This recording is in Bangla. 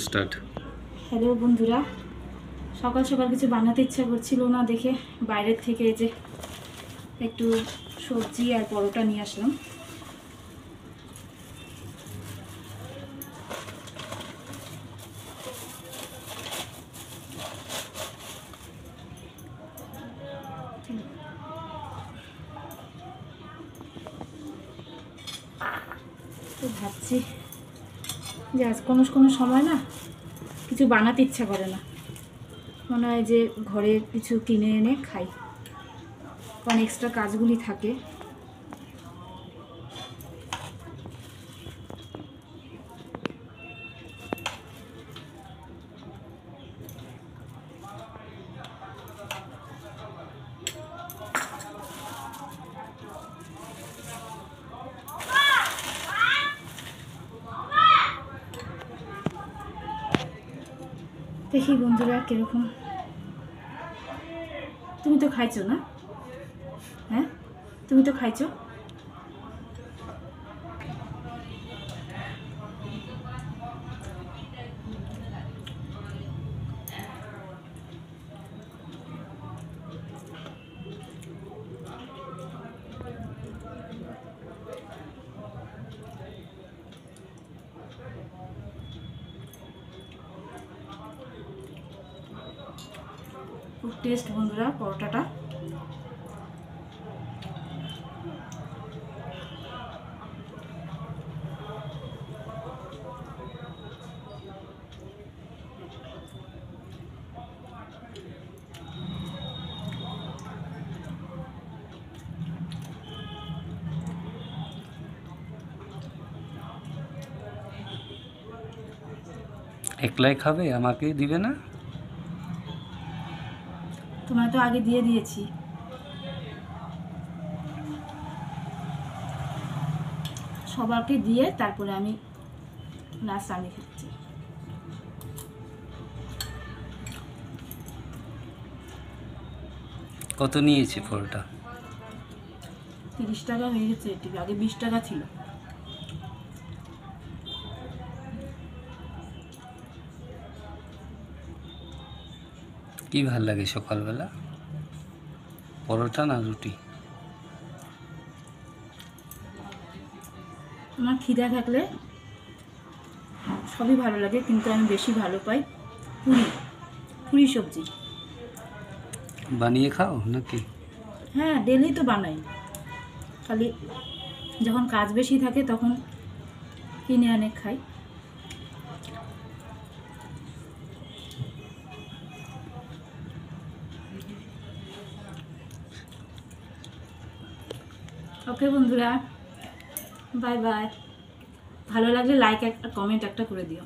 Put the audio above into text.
স্টার্ট। হ্যালো বন্ধুরা, সকাল সকাল কিছু বানাতে ইচ্ছা করছিল না দেখে বাইরের থেকে যে একটু সবজি আর পরোটা নিয়ে আসলাম। তো ভাবছি যে আজ কোনো কোনো সময় না কিছু বানাতে ইচ্ছা করে না, মনে হয় যে ঘরে কিছু কিনে এনে খাই, কারণ এক্সট্রা কাজগুলি থাকে। দেখি বন্ধুরা কীরকম। তুমি তো খাইছো না? হ্যাঁ, তুমি তো খাইছো। খুব টেস্ট বন্ধুরা পরোটাটা। একলাই খাবে, আমাকে দিবে না? তোমায় তো আগে দিয়ে দিয়েছি, সবাইকে দিয়ে তারপরে আমি লাস্ট আমি খাচ্ছি। কত নিয়েছে পরোটা? 30 টাকা হয়ে গেছে, এটি আগে 20 টাকা ছিল। কি ভাল লাগে সকালবেলা, পরোটা না রুটি? আমার খিদা থাকলে সবই ভালো লাগে, কিন্তু আমি বেশি ভালো পাই পুরি, পুরি সবজি। বানিয়ে খাও নাকি? হ্যাঁ, ডেলি তো বানাই, খালি যখন কাজ বেশি থাকে তখন কিনে আনে খাই। ওকে বন্ধুরা, বাই বাই। ভালো লাগলে লাইক একটা কমেন্ট একটা করে দিও।